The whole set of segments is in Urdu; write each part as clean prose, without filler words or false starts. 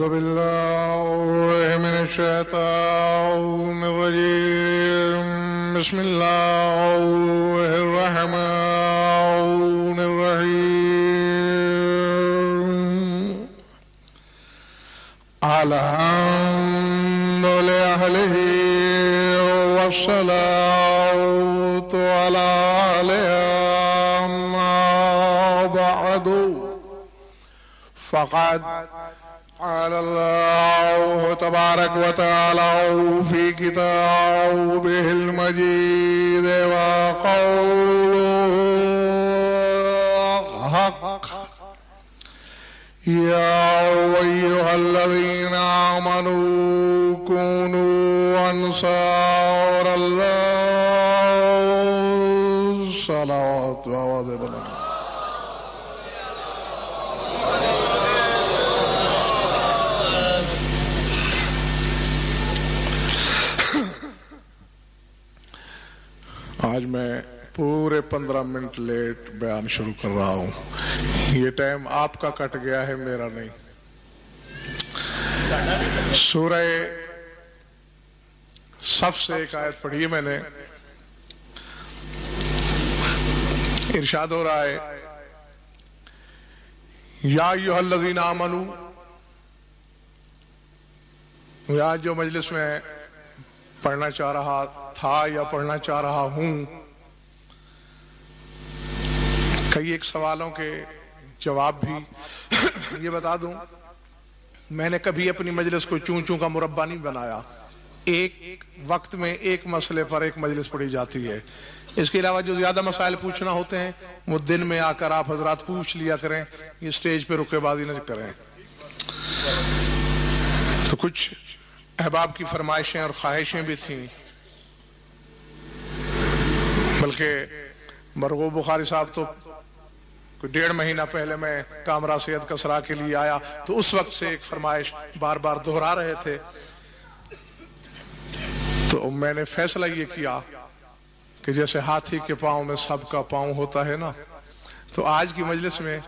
أعوذ بالله من الشيطان الرجيم بسم الله الرحمن الرحيم الحمد لأهله والصلاة على أهله ما بعد فقد قال الله تبارك وتعالى في كتابه المجيد وقوله حق يا أيها الذين آمنوا كونوا أنصار الله صلوات وعظم آج میں پورے 15 منٹ لیٹ بیان شروع کر رہا ہوں. یہ ٹائم آپ کا کٹ گیا ہے، میرا نہیں. سورہ صف سے ایک آیت پڑھی ہے میں نے. ارشاد ہو رہا ہے یا ایھا الذین آمنو. آج جو مجلس میں پڑھنا چاہ رہا تھا یا پڑھنا چاہ رہا ہوں، کئی ایک سوالوں کے جواب بھی. یہ بتا دوں، میں نے کبھی اپنی مجلس کو چون چون کا مربع نہیں بنایا. ایک وقت میں ایک مسئلے پر ایک مجلس پڑھی جاتی ہے. اس کے علاوہ جو زیادہ مسائل پوچھنا ہوتے ہیں وہ دن میں آ کر آپ حضرات پوچھ لیا کریں. یہ سٹیج پہ رکے بازی نہ کریں. تو کچھ احباب کی فرمائشیں اور خواہشیں بھی تھیں، بلکہ مرغوب بخاری صاحب تو کوئی 1.5 مہینہ پہلے میں کامرہ سید کسرا کے لیے آیا تو اس وقت سے ایک فرمائش بار بار دہرا رہے تھے. تو میں نے فیصلہ یہ کیا کہ جیسے ہاتھی کے پاؤں میں سب کا پاؤں ہوتا ہے نا، تو آج کی مجلس میں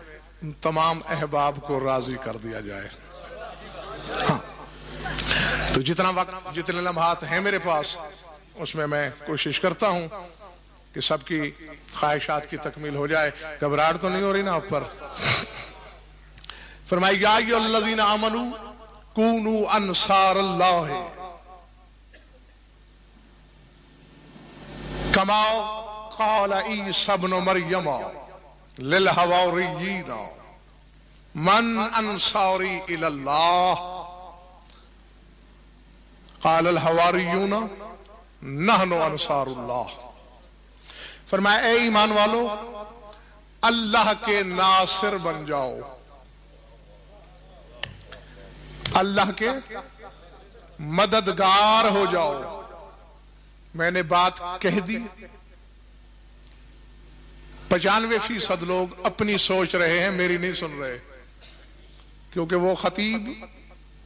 تمام احباب کو راضی کر دیا جائے. ہاں، تو جتنا وقت جتنے لمحات ہیں میرے پاس اس میں کوشش کرتا ہوں کہ سب کی خواہشات کی تکمیل ہو جائے. گھبراہٹ تو نہیں ہو رہی نا آپ پر؟ فرمایا یا ایھا الذین آمنوا کونوا انصار اللہ کما قال عیسی ابن مریم للحواریین من انصاری الی اللہ قال الحواریون نحن انصار اللہ. فرمایا اے ایمان والو، اللہ کے ناصر بن جاؤ، اللہ کے مددگار ہو جاؤ. میں نے بات کہہ دی. 95% لوگ اپنی سوچ رہے ہیں، میری نہیں سن رہے، کیونکہ وہ خطیب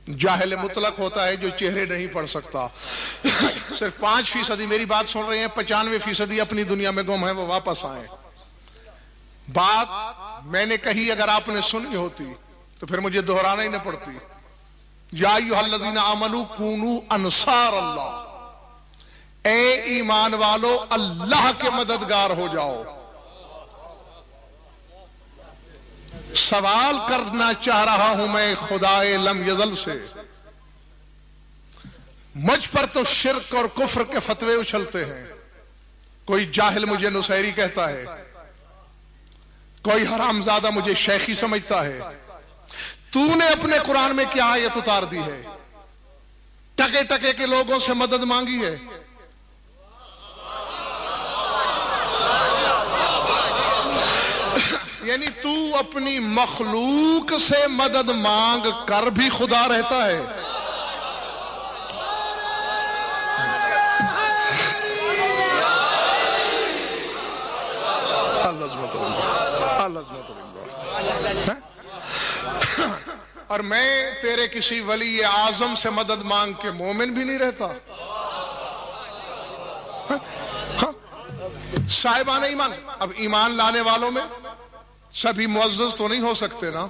جاہل مطلق ہوتا ہے جو چہرے نہیں پڑھ سکتا. صرف 5% میری بات سن رہے ہیں، 95% اپنی دنیا میں گم ہیں، وہ واپس آئیں. بات میں نے کہی اگر آپ نے سنی ہوتی تو پھر مجھے دہرانا ہی نہ پڑتی. یا ایھا الذین آمنوا کونوا انصار اللہ، اے ایمان والو اللہ کے مددگار ہو جاؤ. سوال کرنا چاہ رہا ہوں میں خدائے لم یزل سے. مجھ پر تو شرک اور کفر کے فتوے اچھلتے ہیں. کوئی جاہل مجھے نصیری کہتا ہے، کوئی حرامزادہ مجھے شیخی سمجھتا ہے. تو نے اپنے قرآن میں کیا آیت اتار دی ہے؟ ٹکے ٹکے کے لوگوں سے مدد مانگی ہے. یعنی تو اپنی مخلوق سے مدد مانگ کر بھی خدا رہتا ہے. اور میں تیرے کسی ولی اعظم سے مدد مانگ کے مومن بھی نہیں رہتا. صاحبان ایمان. اب ایمان لانے والوں میں سبھی معزز تو نہیں ہو سکتے نا.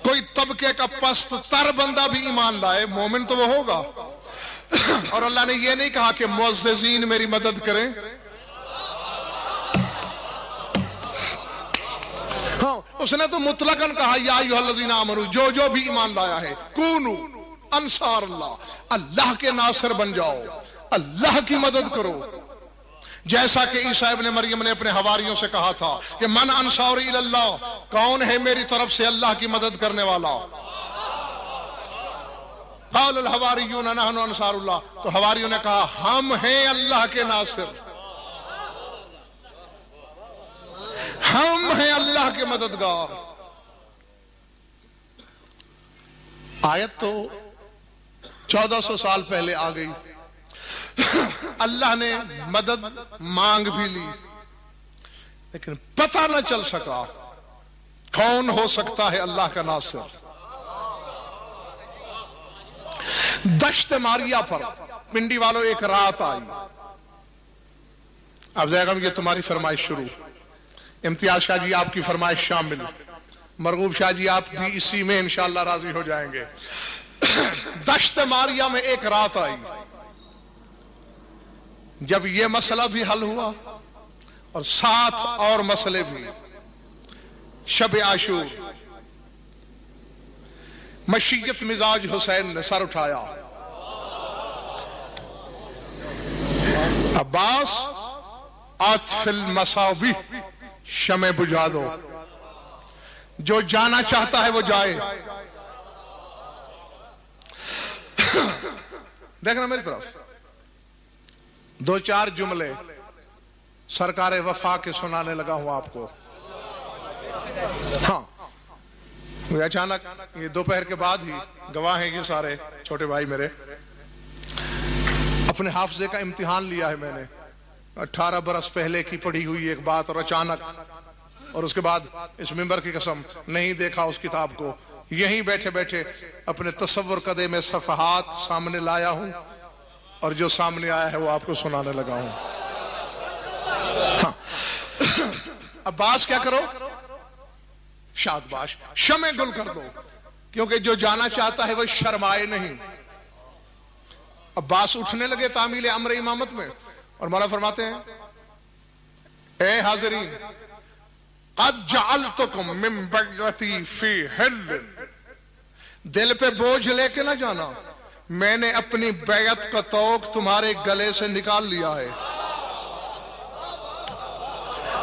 کوئی طبقے کا پست تر بندہ بھی ایمان لائے مومن تو وہ ہوگا. اور اللہ نے یہ نہیں کہا کہ معززین میری مدد کریں. ہاں اس نے تو مطلقاً کہا یا ایھا الذین آمنوا جو بھی ایمان لایا ہے کونو انصار اللہ, اللہ کے ناصر بن جاؤ, اللہ کی مدد کرو. جیسا کہ عیسیٰ ابن مریم نے اپنے حواریوں سے کہا تھا کہ من انصاری اللہ, کون ہے میری طرف سے اللہ کی مدد کرنے والا. قال الحواریون نحن انصار اللہ, تو حواریوں نے کہا ہم ہیں اللہ کے ناصر, ہم ہیں اللہ کے مددگار. آیت تو 1400 سال پہلے آ گئی. اللہ نے مدد مانگ بھی لی لیکن پتہ نہ چل سکا کون ہو سکتا ہے اللہ کا ناصر. دشت ماریہ پر پنڈی والوں ایک رات آئی. اب زیغم یہ تمہاری فرمائش شروع. امتیاز شاہ جی آپ کی فرمائش شامل, مرغوب شاہ جی آپ بھی اسی میں انشاءاللہ راضی ہو جائیں گے. دشت ماریہ میں ایک رات آئی. جب یہ مسئلہ بھی حل ہوا اور ساتھ اور مسئلے بھی, شب عاشور, مشیت مزاج حسین نے سر اٹھایا, عباس عاطف المصابیح شمع بجھا دو, جو جانا چاہتا ہے وہ جائے. دیکھنا میری طرف, دو چار جملے سرکار وفا کے سنانے لگا ہوں آپ کو. ہاں اچانک یہ دوپہر کے بعد ہی, گواہ ہیں یہ سارے چھوٹے بھائی میرے, اپنے حافظے کا امتحان لیا ہے میں نے. 18 برس پہلے کی پڑھی ہوئی ایک بات اور اچانک, اور اس کے بعد اس ممبر کی قسم نہیں دیکھا اس کتاب کو, یہیں بیٹھے بیٹھے اپنے تصور کدے میں صفحات سامنے لایا ہوں اور جو سامنے آیا ہے وہ آپ کو سنانے لگا ہوں. ہاں عباس کیا کرو, شادباش شمع گل کر دو, کیونکہ جو جانا چاہتا ہے وہ شرمائے نہیں. عباس اٹھنے لگے تعمیل امر امامت میں, اور مولا فرماتے ہیں اے حاضرین قد جعلتکم من بیعتی فی حل, دل پہ بوجھ لے کے نہ جانا, میں نے اپنی بیعت کا طوق تمہارے گلے سے نکال لیا ہے.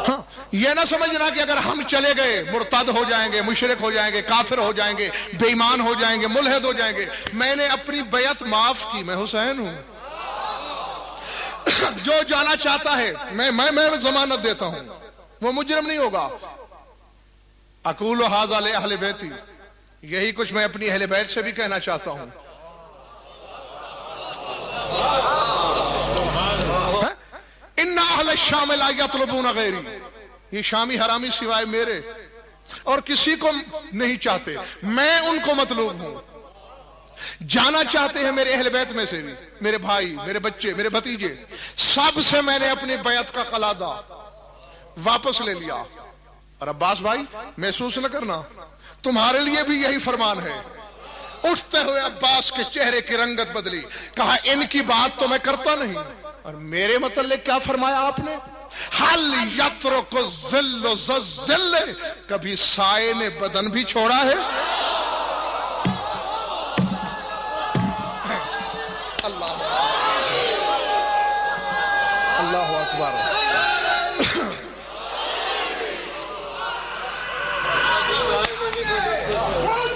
ہاں یہ نہ سمجھنا کہ اگر ہم چلے گئے مرتد ہو جائیں گے, مشرک ہو جائیں گے, کافر ہو جائیں گے, بے ایمان ہو جائیں گے, ملحد ہو جائیں گے. میں نے اپنی بیعت معاف کی, میں حسین ہوں. جو جانا چاہتا ہے میں ضمانت دیتا ہوں, وہ مجرم نہیں ہوگا. اقول ھذا لأہل بیتی, یہی کچھ میں اپنی اہل بیت سے بھی کہنا چاہتا ہوں. ان اہل الشام لا یطلبون غیری, یہ شامی حرامی سوائے میرے اور کسی کو نہیں چاہتے, میں ان کو مطلوب ہوں. جانا چاہتے ہیں میرے اہل بیت میں سے بھی, میرے بھائی, میرے بچے, میرے بھتیجے, سب سے میں نے اپنی بیعت کا قلادہ واپس لے لیا. اور عباس بھائی محسوس نہ کرنا, تمہارے لیے بھی یہی فرمان ہے. اٹھتے ہوئے عباس کے چہرے کی رنگت بدلی, کہا ان کی بات تو میں کرتا نہیں, اور میرے متعلق کیا فرمایا آپ نے, حل یترک الظل ذل, کبھی سائے نے بدن بھی چھوڑا ہے. اللہ اکبر.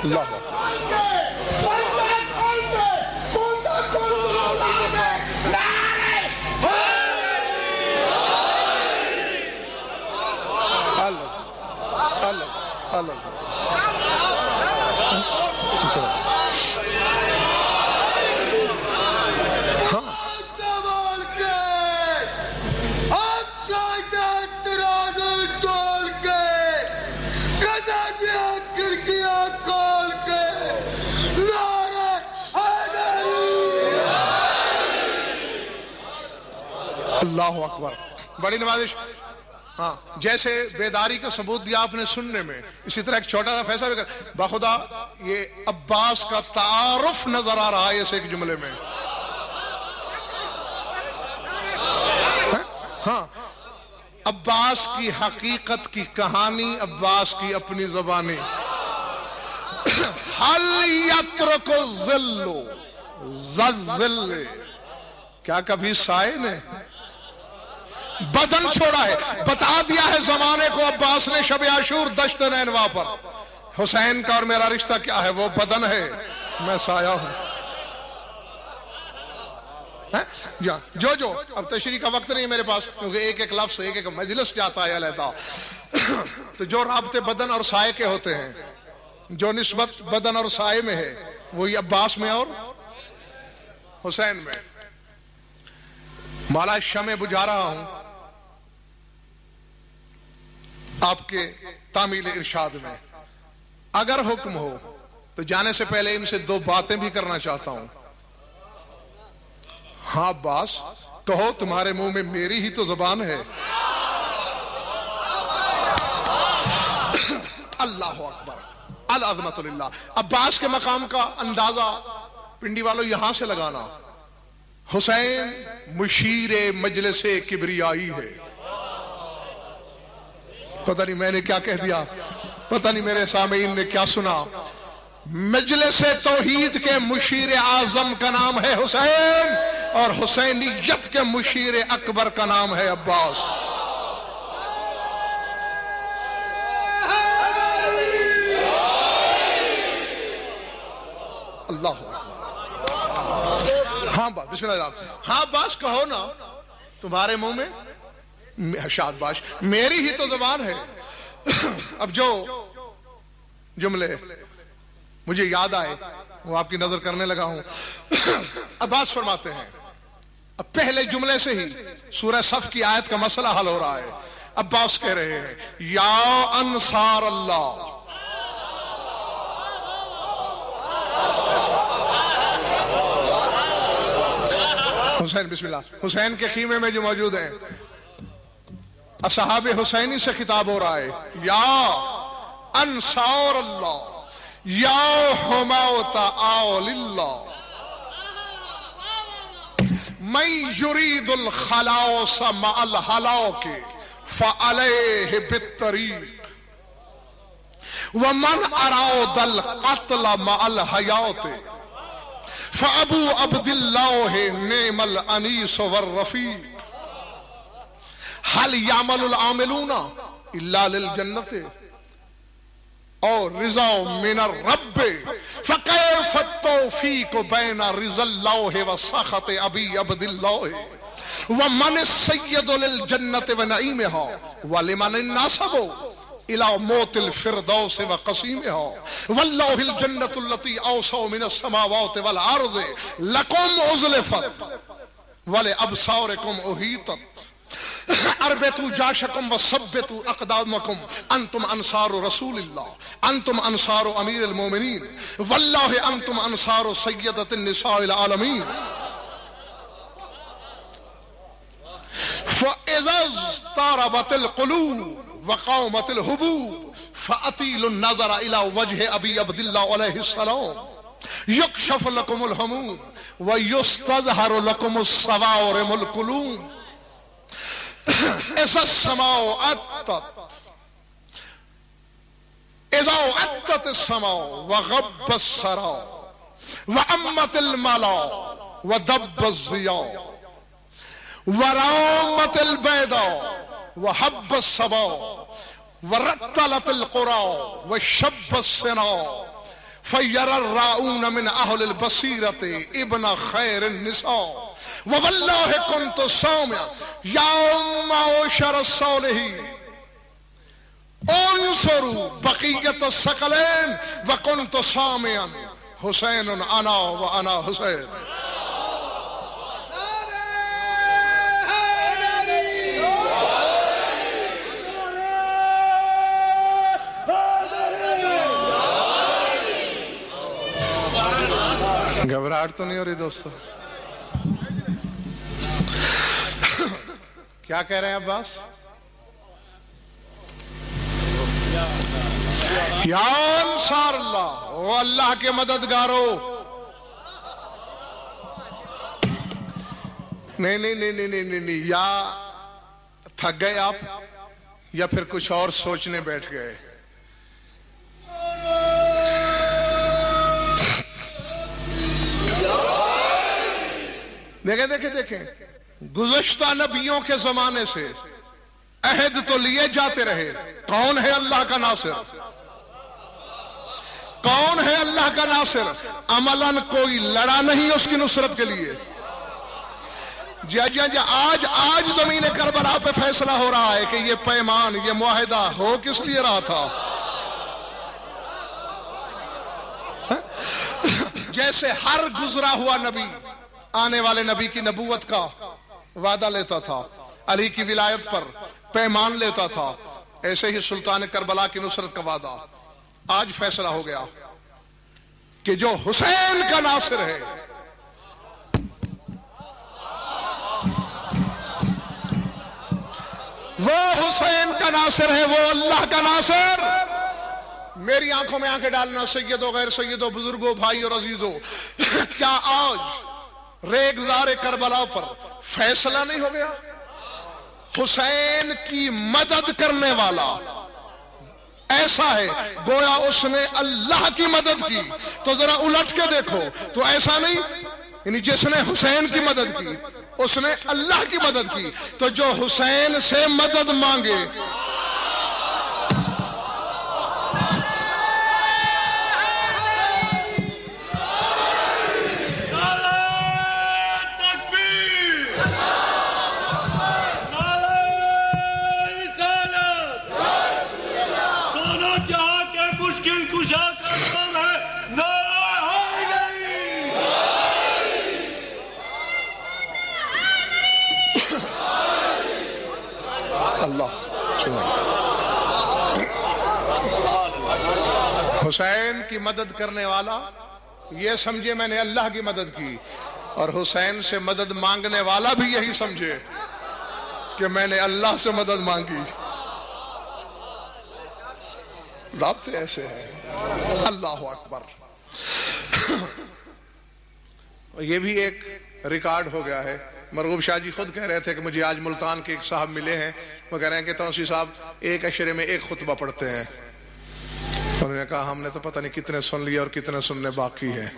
اللہ اللہ اکبر. بڑی نوازش. ہاں جیسے بیداری کا ثبوت دیا آپ نے سننے میں، اسی طرح ایک چھوٹا سا فیصلہ بھی کر بخدا یہ عباس کا تعارف نظر آ رہا ہے اس ایک جملے میں. ہاں عباس کی حقیقت کی کہانی، عباس کی اپنی زبانی. حل یترک الظل ذل، کیا کبھی سائے نے بدن چھوڑا ہے؟ بتا دیا ہے زمانے کو عباس نے شب عاشور دشت نینوا پر، حسین کا اور میرا رشتہ کیا ہے؟ وہ بدن ہے، میں سایہ ہوں. جو اب تشریح کا وقت نہیں میرے پاس، کیونکہ ایک ایک لفظ ایک ایک مجلس جاتا ہے علیحدہ. تو جو رابطے بدن اور سائے کے ہوتے ہیں، جو نسبت بدن اور سائے میں ہے، وہی عباس میں اور حسین میں. مولا شمع بجھا رہا ہوں آپ کے تعمیل ارشاد میں. اگر حکم ہو تو جانے سے پہلے ان سے دو باتیں بھی کرنا چاہتا ہوں. ہاں عباس کہو، تمہارے منہ میں میری ہی تو زبان ہے. اللہ اکبر، العظمت للہ. عباس کے مقام کا اندازہ پنڈی والوں یہاں سے لگانا. حسین مشیر مجلس کبریائی ہے. پتہ نہیں میں نے کیا کہہ دیا، پتہ نہیں میرے سامعین نے کیا سنا. مجلس توحید کے مشیر اعظم کا نام ہے حسین، اور حسینیت کے مشیر اکبر کا نام ہے عباس. اللہ اکبر. ہاں بسم اللہ. ہاں عباس کہو نا، تمہارے منہ میں شادباش میری ہی تو زبان ہے. اب جو جملے مجھے یاد آئے وہ آپ کی نظر کرنے لگا ہوں. عباس فرماتے ہیں، اب پہلے جملے سے ہی سورہ صف کی آیت کا مسئلہ حل ہو رہا ہے. عباس کہہ رہے ہیں یا انصار اللہ، حسین بسم اللہ. حسین کے خیمے میں جو موجود ہیں اصحاب حسینی سے خطاب ہو رہا ہے. یا انصار اللہ، یا حماوت آل اللہ، من یرید الخلاص مع الہلاک فعلیہ بالطریق، ومن اراد القتل مع الحیات فابو عبداللہ نعم الانیس والرفیق. هل يعمل العاملون الا للجنت اور رضا من الرب فكيف التوفيق بين رضا الله وسخط ابي عبد الله ومن السيد للجنة ونعيمها ولمن الناسب الى موت الفردوس وقسيمها والله الجنة التي اوسع من السماوات والارض لكم ازلفت ولابصاركم احيطت اربتوا جاشکم وثبتوا اقدامکم انتم انصار رسول اللہ انتم انصار امیر المومنین واللہ انتم انصار سیدۃ النساء العالمین. فاذا اضطربت القلوب وقامت الحبوب فاطیلوا النظر الى وجه ابی عبد اللہ علیہ السلام یکشف لکم الہموم ویستظہر لکم الصوارم القلوم. اذا السماء عطت، اذا عطت السماء وغب السرا وعمت الملا ودب الضياء ورامت البيضاء وحب الصبا ورتلت القرى وشب السنا فيرى الراؤون من اهل البصيرة ابن خير النساء ووالله كنت سامعا يا معشر الصالحين انصروا بقية الثقلين وكنت سامعا حسين انا وانا حسين. گھبراہٹ تو نہیں ہو رہی دوستو؟ کیا کہہ رہے ہیں عباس؟ یا انصار اللہ، او اللہ کے مددگاروں. نہیں، یا تھک گئے آپ یا پھر کچھ اور سوچنے بیٹھ گئے. دیکھیں گزشتہ نبیوں کے زمانے سے عہد تو لیے جاتے رہے. کون ہے اللہ کا ناصر؟ کون ہے اللہ کا ناصر؟ عملاً کوئی لڑا نہیں اس کی نصرت کے لیے. آج زمین کربلا پہ فیصلہ ہو رہا ہے کہ یہ پیمان، یہ معاہدہ ہو کس لیے رہا تھا. جیسے ہر گزرا ہوا نبی آنے والے نبی کی نبوت کا وعدہ لیتا تھا، علی کی ولایت پر پیمان لیتا تھا، ایسے ہی سلطان کربلا کی نصرت کا وعدہ. آج فیصلہ ہو گیا کہ جو حسین کا ناصر ہے، وہ حسین کا ناصر ہے، وہ اللہ کا ناصر. میری آنکھوں میں آنکھیں ڈالنا سیدوں غیر سیدوں، بزرگوں، بھائی اور عزیزوں، کیا آج ریگزار کربلا پر فیصلہ نہیں ہو گیا؟ حسین کی مدد کرنے والا ایسا ہے گویا اس نے اللہ کی مدد کی. تو ذرا الٹ کے دیکھو تو ایسا نہیں، یعنی جس نے حسین کی مدد کی اس نے اللہ کی مدد کی. تو جو حسین سے مدد مانگے، حسین کی مدد کرنے والا یہ سمجھے میں نے اللہ کی مدد کی، اور حسین سے مدد مانگنے والا بھی یہی سمجھے کہ میں نے اللہ سے مدد مانگی. رابطے ایسے ہیں. اللہ اکبر. یہ بھی ایک ریکارڈ ہو گیا ہے. مرغوب شاہ جی خود کہہ رہے تھے کہ مجھے آج ملتان کے ایک صاحب ملے ہیں، وہ کہہ رہے ہیں کہ توسی صاحب ایک عشرے میں ایک خطبہ پڑھتے ہیں. انہوں نے کہا ہم نے تو پتہ نہیں کتنے سن لیے اور کتنے سننے باقی ہیں.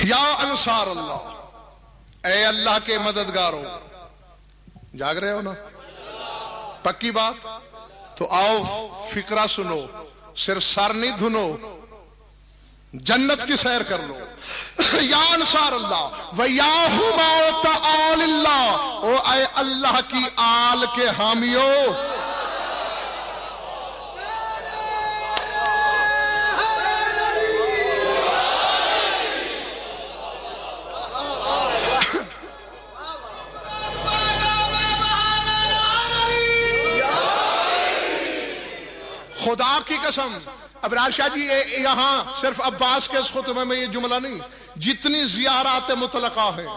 یا انصار اللہ، اے اللہ کے مددگاروں، جاگ رہے ہو نا؟ پکی بات؟ تو آؤ فقرہ سنو، صرف سر نہیں دھنو، جنت کی سیر کر لو. یا انصار اللہ و یا حمایت آل اللہ، او اے اللہ کی آل کے حامیوں. خدا کی قسم، ابرار شاہ جی یہاں صرف عباس کے اس خطبے میں یہ جملہ نہیں، جتنی زیارات مطلقہ ہیں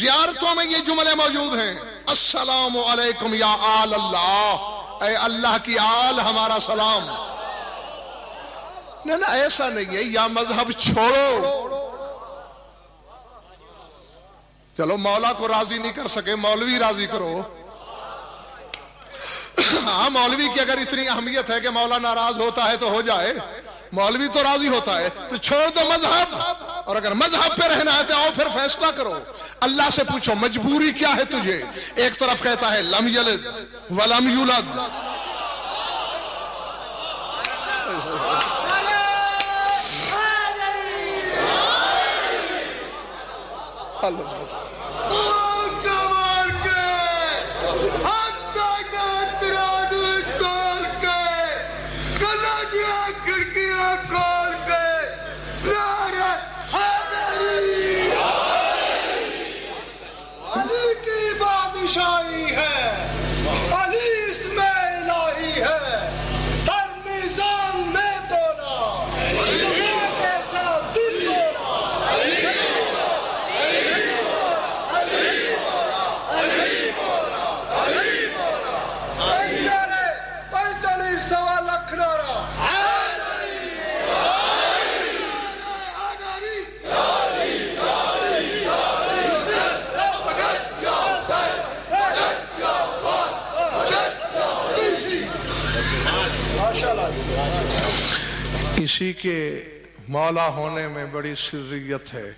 زیارتوں میں یہ جملے موجود ہیں. السلام علیکم یا آل اللہ، اے اللہ کی آل ہمارا سلام. نہ ایسا نہیں ہے یا مذہب چھوڑو. چلو مولا کو راضی نہیں کر سکے، مولوی راضی کرو. ہاں مولوی کی اگر اتنی اہمیت ہے کہ مولا ناراض ہوتا ہے تو ہو جائے، مولوی تو راضی ہوتا ہے، تو چھوڑ دو مذہب. اور اگر مذہب پہ رہنا ہے تو آؤ پھر فیصلہ کرو. اللہ سے پوچھو مجبوری کیا ہے تجھے. ایک طرف کہتا ہے لم یلد ولم یولد، اسی کے مولا ہونے میں بڑی سریت ہے.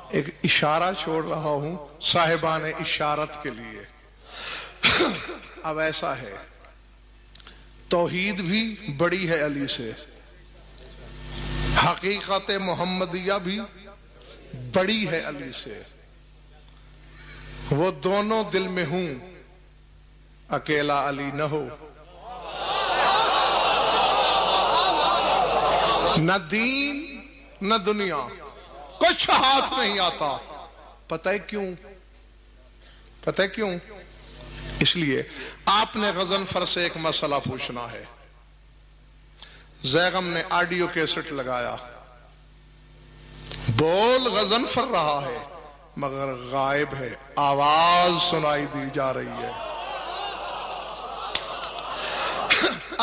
ایک اشارہ چھوڑ رہا ہوں صاحبان اشارت کے لیے. اب ایسا ہے، توحید بھی بڑی ہے علی سے، حقیقت محمدیہ بھی بڑی ہے علی سے. وہ دونوں دل میں ہوں، اکیلا علی نہ ہو. نہ دین نہ دنیا کچھ ہاتھ نہیں آتا. پتہ ہے کیوں؟ پتہ ہے کیوں؟ اس لیے آپ نے غضنفر سے ایک مسئلہ پوچھنا ہے. زیغم نے آڈیو کیسٹ لگایا، بول غضنفر رہا ہے مگر غائب ہے، آواز سنائی دی جا رہی ہے.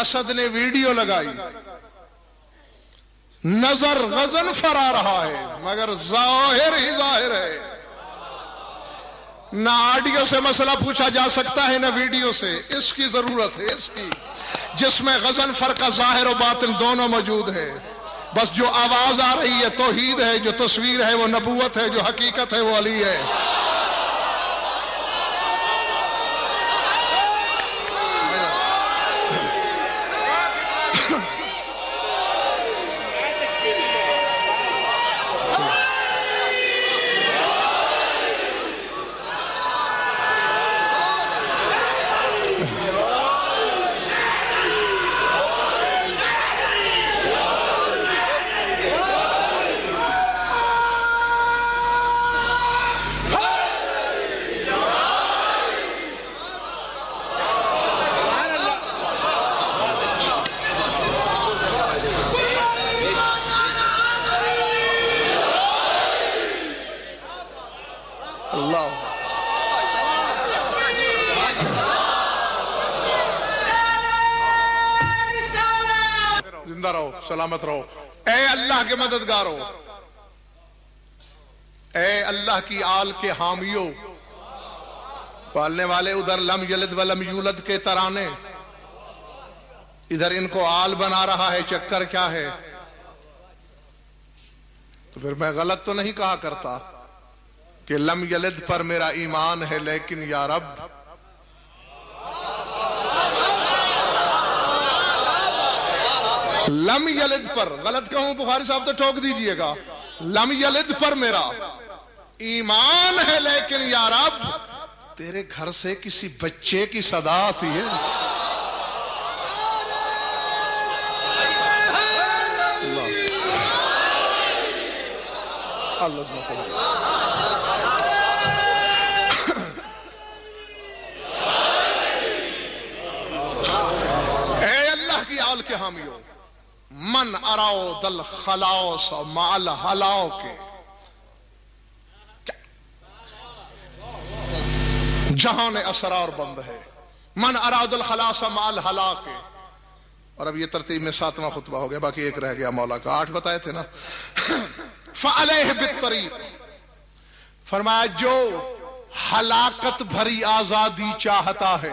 اسد نے ویڈیو لگائی، نظر غضنفر آ رہا ہے مگر ظاہر ہی ظاہر ہے. نہ آڈیو سے مسئلہ پوچھا جا سکتا ہے نہ ویڈیو سے. اس کی ضرورت ہے، اس کی، جس میں غضنفر کا ظاہر و باطن دونوں موجود ہے. بس جو آواز آ رہی ہے توحید ہے، جو تصویر ہے وہ نبوت ہے، جو حقیقت ہے وہ علی ہے. زندہ رہو، سلامت رہو. اے اللہ کے مددگاروں، اے اللہ کی آل کے حامیوں، پالنے والے ادھر لم یلد ولم یولد کے ترانے، ادھر ان کو آل بنا رہا ہے. چکر کیا ہے؟ تو پھر میں غلط تو نہیں کہا کرتا کہ لم یلد پر میرا ایمان ہے، لیکن یا رب لم یلد پر غلط کہوں بخاری صاحب تو ٹوک دیجئے گا. لم یلد پر میرا ایمان ہے، لیکن یا رب تیرے گھر سے کسی بچے کی صدا آتی ہے. اے اللہ کی آل کے حامیوں، من اراؤ دل خلاؤ سا مال حلاؤ کے، جہاں اسرار بند ہے. من اراؤ دل خلاؤ سا مال حلا کے. اور اب یہ ترتیب میں 7واں خطبہ ہو گیا، باقی ایک رہ گیا مولا کا. 8 بتائے تھے نا. فعلیہ بالطریق، فرمایا جو ہلاکت بھری آزادی چاہتا ہے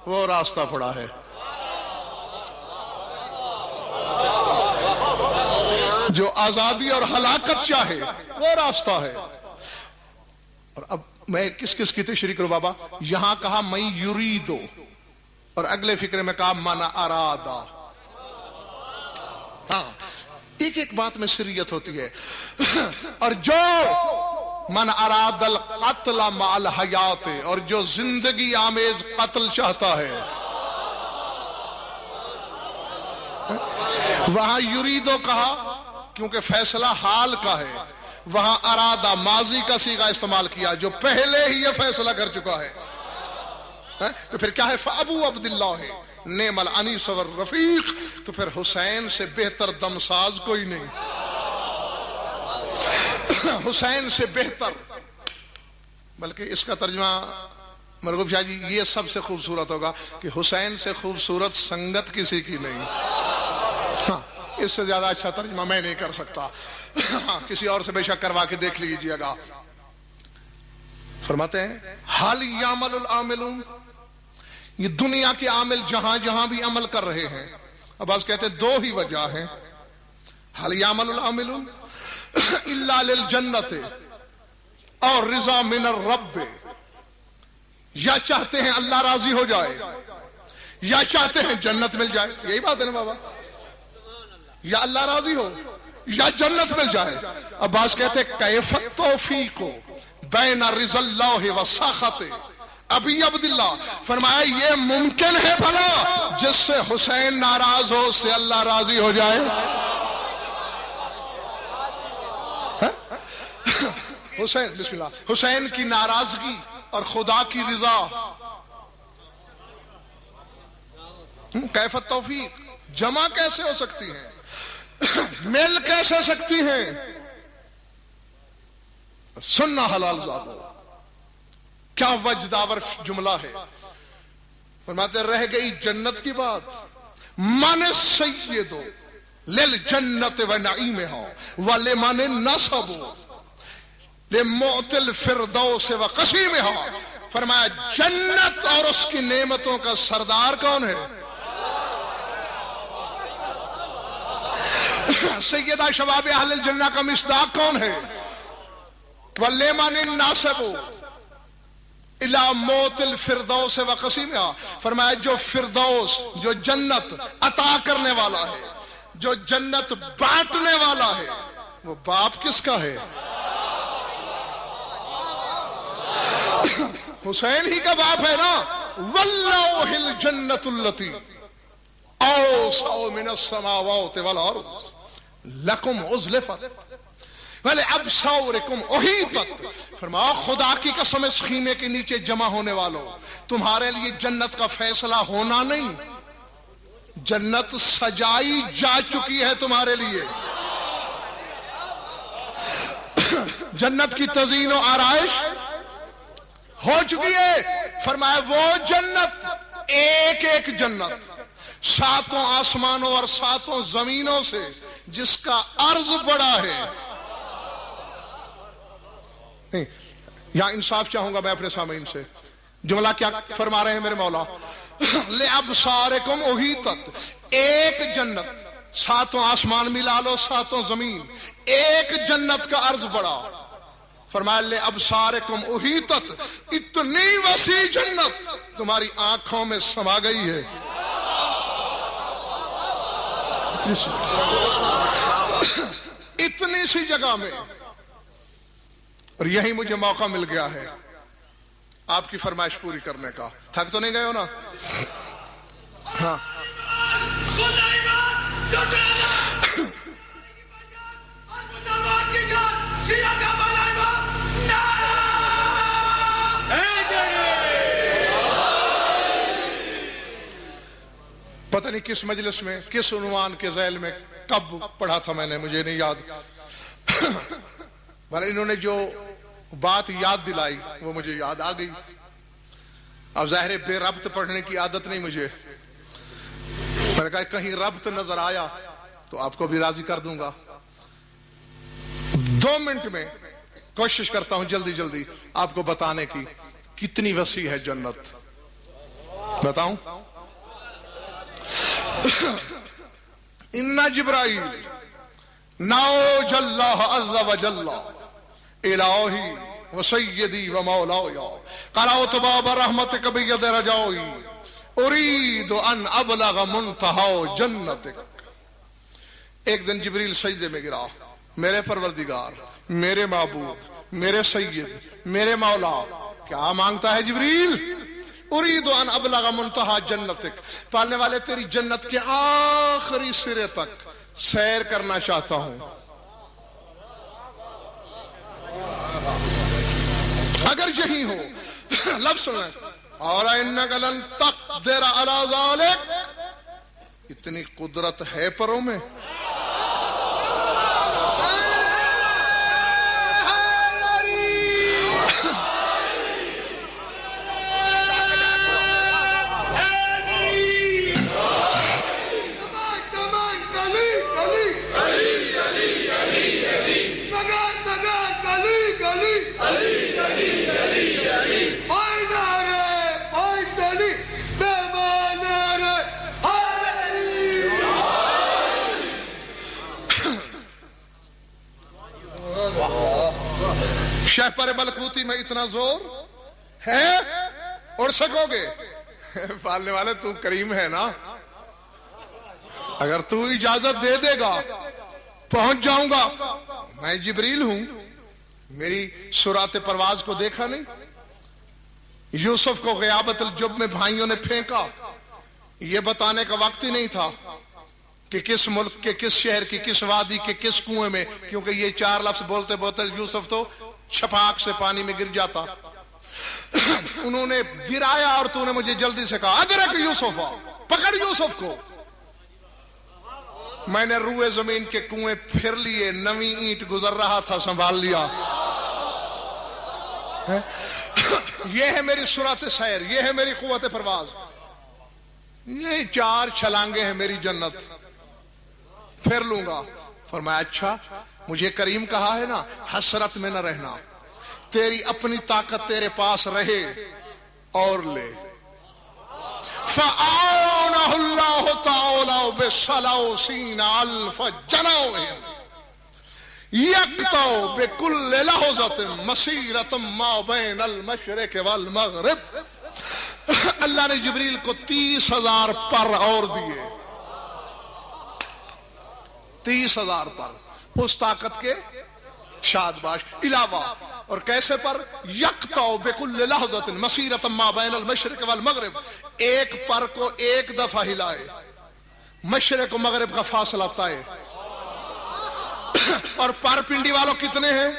وہ راستہ پڑا ہے. جو آزادی اور ہلاکت چاہے وہ راستہ ہے. اور اب میں کس کس کی تشریح کروں بابا؟ یہاں کہا میں یریدو، اور اگلے فکرے میں کہا من ارادہ. ہاں، ایک ایک بات میں سریت ہوتی ہے. اور جو من اراد القتل مع الحیات، اور جو زندگی آمیز قتل چاہتا ہے، وہاں یریدو کہا کیونکہ فیصلہ حال کا ہے، وہاں ارادہ ماضی کا صیغہ استعمال کیا جو پہلے ہی یہ فیصلہ کر چکا ہے. تو پھر کیا ہے؟ فابو عبداللہ ہے نعم الانیس والرفیق. تو پھر حسین سے بہتر دمساز کوئی نہیں، حسین سے بہتر. بلکہ اس کا ترجمہ مرغوب شاہ جی یہ سب سے خوبصورت ہوگا کہ حسین سے خوبصورت سنگت کسی کی نہیں. ہاں، اس سے زیادہ اچھا ترجمہ میں نہیں کر سکتا. کسی اور سے بے شک کروا کے دیکھ لیجئے گا. فرماتے ہیں حال یعمل العاملون، یہ دنیا کے عامل جہاں جہاں بھی عمل کر رہے ہیں، عباس کہتے دو ہی وجہ ہیں، حل یعمل العامل الا للجنت اور رضا من الرب، یا چاہتے ہیں اللہ راضی ہو جائے یا چاہتے ہیں جنت مل جائے، یہی بات ہے نا بابا، یا اللہ راضی ہو یا جنت مل جائے۔ عباس کہتے کیف التوفیق بین رضا اللہ و سخط ابی عبداللہ، فرمایا یہ ممکن ہے بھلا جس سے حسین ناراض ہو اس سے اللہ راضی ہو جائے؟ حسین بسم اللہ، حسین کی ناراضگی اور خدا کی رضا، کیف التوفیق جمع کیسے ہو سکتی ہیں، مل کیسے سکتی ہیں؟ سننا حلال زادو، کیا وجداور جملہ ہے۔ فرماتے رہ گئی جنت کی بات، من سید للجنت و نعیمہا ولمن نصب لمعت الفردوس و قسیمہا، فرمایا جنت اور اس کی نعمتوں کا سردار کون ہے؟ سیدہ شباب اہل الجنہ کا مصداق کون ہے؟ وَلِمَنِ النَّاسِبُ إِلَى مَوْتِ الْفِرْدَوْسِ وَقَسِيمِهَا، فرمایا جو فردوس، جو جنت عطا کرنے والا ہے، جو جنت بانٹنے والا ہے، وہ باپ کس کا ہے؟ حسین ہی کا باپ ہے نا۔ وَاللَّهِ الْجَنَّةُ الَّتِي أَوْسَعُ مِنَ السَّمَاوَاتِ وَالْأَرْضِ لَكُمْ أُزْلِفَتْ وَلِأَبْصَارِكُمْ أُحِيطَتْ، فرمایا خدا کی قسم اس خیمے کے نیچے جمع ہونے والوں، تمہارے لیے جنت کا فیصلہ ہونا نہیں، جنت سجائی جا چکی ہے تمہارے لیے، جنت کی تزئین و آرائش ہو چکی ہے۔ فرمایا وہ جنت، ایک ایک جنت ساتوں آسمانوں اور ساتوں زمینوں سے جس کا عرض بڑا ہے۔ یہاں انصاف چاہوں گا میں اپنے سامعین سے، جملہ کیا فرما رہے ہیں میرے مولا؟ لِأَبْصَارِكُمْ أُحِيطَتْ، ایک جنت، ساتوں آسمان ملا لو ساتوں زمین، ایک جنت کا عرض بڑا، فرمایا لِأَبْصَارِكُمْ أُحِيطَتْ، اتنی وسیع جنت تمہاری آنکھوں میں سما گئی ہے، اتنی سی جگہ میں، اور یہی مجھے موقع مل گیا ہے آپ کی فرمائش پوری کرنے کا۔ تھک تو نہیں گئے ہو نا؟ ہاں پتہ نہیں کس مجلس میں، کس عنوان کے ذیل میں، کب پڑھا تھا میں نے، مجھے نہیں یاد، بھلے انہوں نے جو بات یاد دلائی وہ مجھے یاد آ گئی۔ اب ظاہر بے ربط پڑھنے کی عادت نہیں مجھے، میں نے کہا کہیں ربط نظر آیا تو آپ کو بھی راضی کر دوں گا۔ 2 منٹ میں کوشش کرتا ہوں جلدی جلدی آپ کو بتانے کی کتنی وسیع ہے جنت۔ بتاؤں؟ ان جبرائیل ناوج اللہ عز و جل الہی و سیدی و مولائی قرأت باب رحمتک بید رجائی ارید ان ابلغ منتہا جنتک۔ ایک دن جبریل سجدے میں گرا، میرے پروردگار، میرے معبود، میرے سید، میرے مولا، کیا مانگتا ہے جبریل؟ ارید ان ابلغ منتہا جنتک، پالنے والے تیری جنت کے آخری سرے تک سیر کرنا چاہتا ہوں۔ اگر یہی ہو، لفظ سنیں، اور انک لن تقدر علی ذالک، اتنی قدرت ہے پروں میں؟ شہ پر ملکوتی میں اتنا زور ہے، اڑ سکو گے؟ پالنے والے تو کریم ہے نا، اگر تو اجازت دے دے گا پہنچ جاؤں گا۔ میں جبریل ہوں، میری سرعت پرواز کو دیکھا نہیں؟ یوسف کو غیابت الجب میں بھائیوں نے پھینکا، یہ بتانے کا وقت ہی نہیں تھا کہ کس ملک کے کس شہر کی کس وادی کے کس کنویں میں، کیونکہ یہ 4 لفظ بولتے بولتے یوسف تو چھپاک سے پانی میں گر جاتا۔ انہوں نے گرایا اور تو نے مجھے جلدی سے کہا ادرک یوسف، پکڑ یوسف کو۔ میں نے روئے زمین کے کنویں پھر لیے، نویں اینٹ گزر رہا تھا سنبھال لیا۔ یہ ہے میری سرعت سیر، یہ ہے میری قوت پرواز، یہ 4 چھلانگیں ہیں میری جنت، پھر لوں گا۔ فرمایا اچھا، مجھے کریم کہا ہے نا حسرت میں نہ رہنا، تیری اپنی طاقت تیرے پاس رہے اور لے۔ فَأَعَانَهُ اللَّهُ تَعَالَى بِثَلَاثِينَ أَلْفَ جَنَاحٍ يَقْطَعُ بِكُلِّ لَحْظَةٍ مَسِيرَةً مَا بَيْنَ الْمَشْرِقِ وَالْمَغْرِبِ۔ اللہ نے جبریل کو 30,000 پر اور دیے، 30,000 پر، اس طاقت کے شادباش علاوہ۔ اور کیسے پر؟ یقطع بکل لحظۃ مسیرۃ ما بین المشرق والمغرب، ایک پر کو ایک دفعہ ہلائے، مشرق و مغرب کا فاصلہ طے۔ اور پر پنڈی والوں کتنے ہیں؟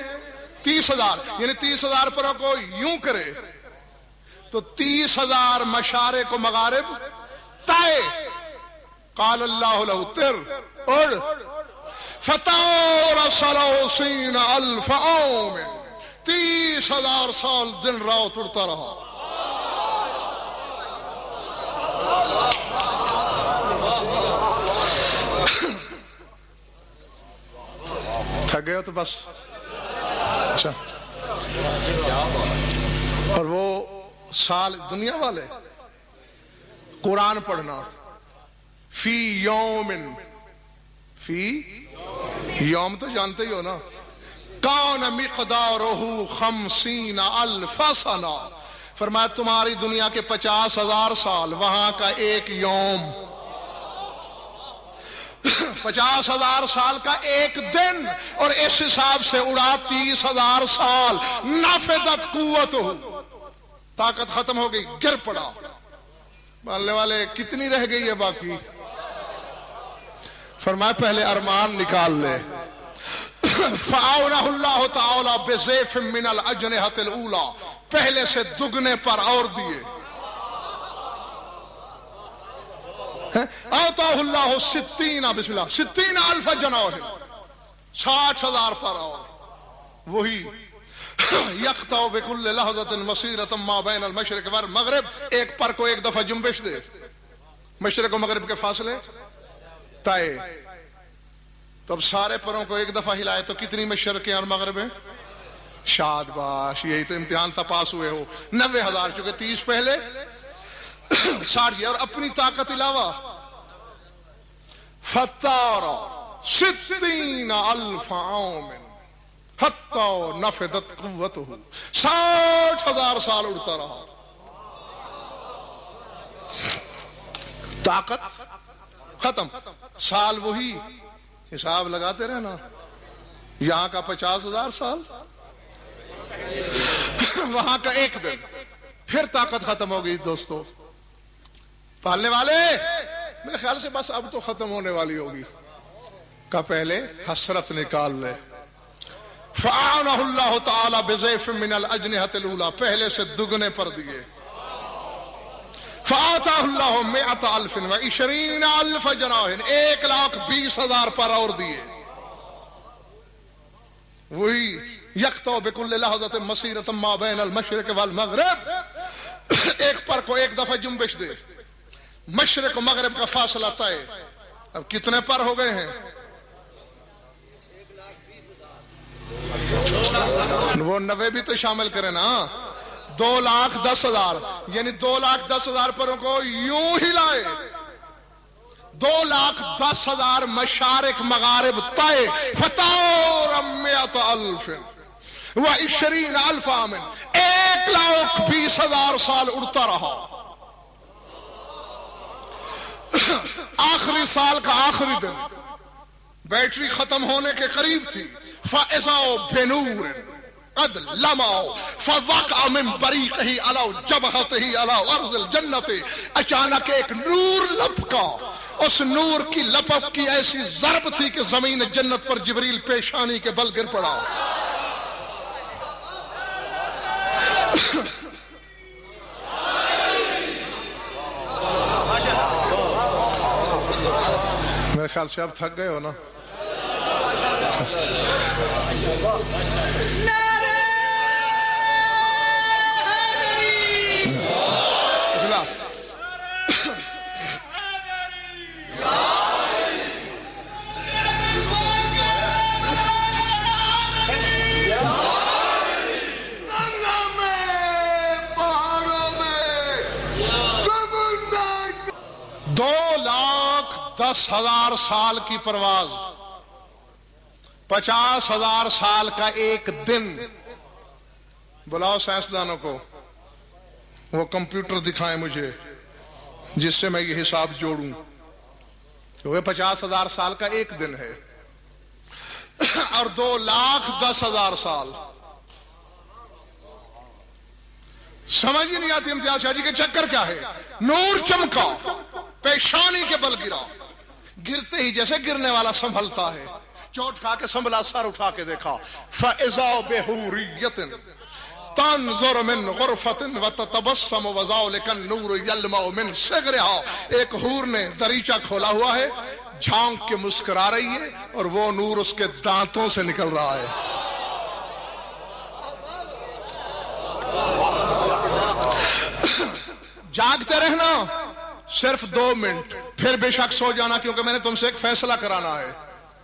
30,000، یعنی 30,000 پروں کو یوں کرے تو 30,000 مشارق و مغارب طے۔ قال اللہ لہ تر اڑ فطار 30,000 عام، 30,000 سال دن رات اڑتا رہا۔ تھک گئے ہو تو بس۔ اچھا، اور وہ سال دنیا والے قرآن پڑھنا، فی یومن، فی یوم تو جانتے ہی ہو نا، کان مقدارہ 50,000 سنہ، فرمایا تمہاری دنیا کے 50,000 سال، وہاں کا ایک یوم 50,000 سال کا ایک دن، اور اس حساب سے اڑا 30,000 سال۔ نافذت قوت ہو، طاقت ختم ہو گئی، گر پڑا۔ ماننے والے کتنی رہ گئی ہے باقی؟ فرمایا پہلے ارمان نکال لے۔ فَأَعْوَنَهُ اللَّهُ تَعَالَى بِسَيْفٍ مِّنَ الْأَجْنِحَةِ الْأُولَى، پہلے سے دگنے پر اور دیے۔ آتَاهُ اللَّهُ 60، بسم اللہ، 60,000 جناح، 60,000 پر اور وہی یقطع بکل لحظۃ مسیرۃ ما بین المشرق والمغرب، ایک پر کو ایک دفعہ جنبش دے، مشرق و مغرب کے فاصلے طے۔ تو اب سارے پروں کو ایک دفعہ ہلائے تو کتنی مشرقیں اور مغربیں؟ شادباش، یہی تو امتحان تھا، پاس ہوئے ہو۔ 90,000 چونکہ 30 پہلے 60، اور اپنی طاقت علاوہ فطار 60,000 عام حتی نفدت قوتہ، 60,000 سال اڑتا رہا، طاقت ختم، سال وہی، حساب لگاتے رہنا، یہاں کا 50,000 سال، وہاں کا ایک دن، پھر طاقت ختم ہو گئی۔ دوستو پالنے والے، میرے خیال سے بس اب تو ختم ہونے والی ہوگی، کا پہلے حسرت نکال لے۔ فَأَعْوَنَهُ اللَّهُ تَعَالَى بِسَيْفٍ مِّنَ الْأَجْنِحَةِ الْأُولَى، پہلے سے دگنے پر دیے۔ فَآتَاهُ اللَّهُ 120,000 جناح، 120,000 پر اور دیے۔ وہی یقطع بکل لحظۃ مسیرۃ ما بین المشرق والمغرب، ایک پر کو ایک دفعہ جنبش دے، مشرق و مغرب کا فاصلہ طے۔ اب کتنے پر ہو گئے ہیں؟ وہ 90 بھی تو شامل کریں نا، 2,10,000، یعنی 2,10,000 پروں کو یوں ہی لائے، 2,10,000 مشارق مغارب طے۔ فطار 100,000، و20,000 عام، 1,20,000 سال اڑتا رہا۔ آخری سال کا آخری دن بیٹری ختم ہونے کے قریب تھی، فَإِذَا بِنُورٍ قد لمعوا فوقع من بریقہ علی جبہتہ علی ارض الجنت، اچانک ایک نور لپکا، اس نور کی لپک کی ایسی ضرب تھی کہ زمین جنت پر جبریل پیشانی کے بل گر پڑا۔ میرے خیال سے اب تھک گئے ہو نا؟ $2,10,000 سال کی پرواز، 50,000 سال کا ایک دن۔ بلاؤ سائنسدانوں کو، وہ کمپیوٹر دکھائیں مجھے جس سے میں یہ حساب جوڑوں، کیونکہ 50,000 سال کا ایک دن ہے اور 2,10,000 سال۔ سمجھ ہی نہیں آتی امتیاز شاہ جی کے چکر کیا ہے۔ نور چمکا، پیشانی کے بل گرا، گرتے ہی جیسے گرنے والا سنبھلتا ہے، چوٹ کھا کے سنبھلا، سر اٹھا کے دیکھا، فَإِذَا بِحُورِيَّةٍ تَنْظُرُ مِنْ غُرْفَةٍ وَتَتَبَسَّمُ وَذَلِكَ النُّورُ يَلْمَعُ مِنْ صِغْرِهَا۔ ایک حور نے دریچہ کھولا ہوا ہے، جھانک کے مسکرا رہی ہے اور وہ نور اس کے دانتوں سے نکل رہا ہے۔ جاگتے رہنا صرف 2 منٹ، پھر بے شک سو جانا، کیونکہ میں نے تم سے ایک فیصلہ کرانا ہے،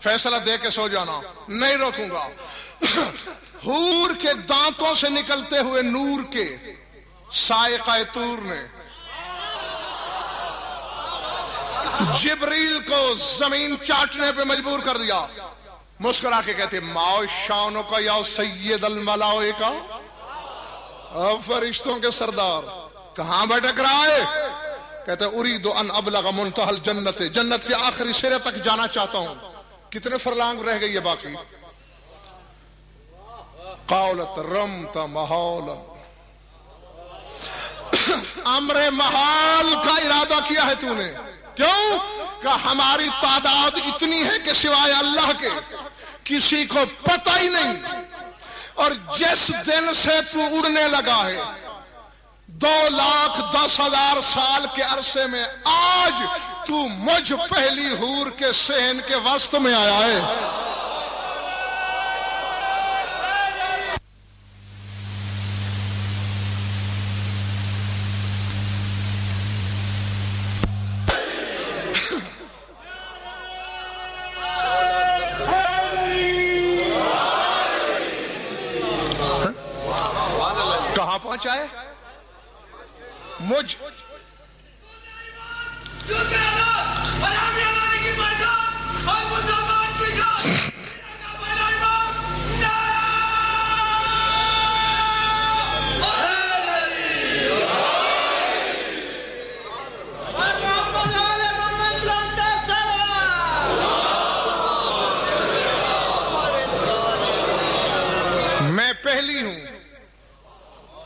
فیصلہ دے کے سو جانا، نہیں روکوں گا۔ حور کے دانتوں سے نکلتے ہوئے نور کے سائقہ طور نے جبریل کو زمین چاٹنے پہ مجبور کر دیا۔ مسکرا کے کہتے ماؤ شانوں کا یا سید الملائکہ، فرشتوں کے سردار کہاں بھٹک رہا ہے؟ کہتے اريد ان ابلغ منتهى الجنت، جنت کے آخری سرے تک جانا چاہتا ہوں۔ کتنے فرلانگ رہ گئی ہے باقی؟ قالت رمت محالا، امر محال کا ارادہ کیا ہے تو نے، کیوں کہ ہماری تعداد اتنی ہے کہ سوائے اللہ کے کسی کو پتہ ہی نہیں، اور جس دن سے تو اڑنے لگا ہے 2,10,000 سال کے عرصے میں آج تو مجھ پہلی حور کے صحن کے وسط میں آیا ہے۔ کہاں پہنچا ہے؟ مجھ میں پہلی ہوں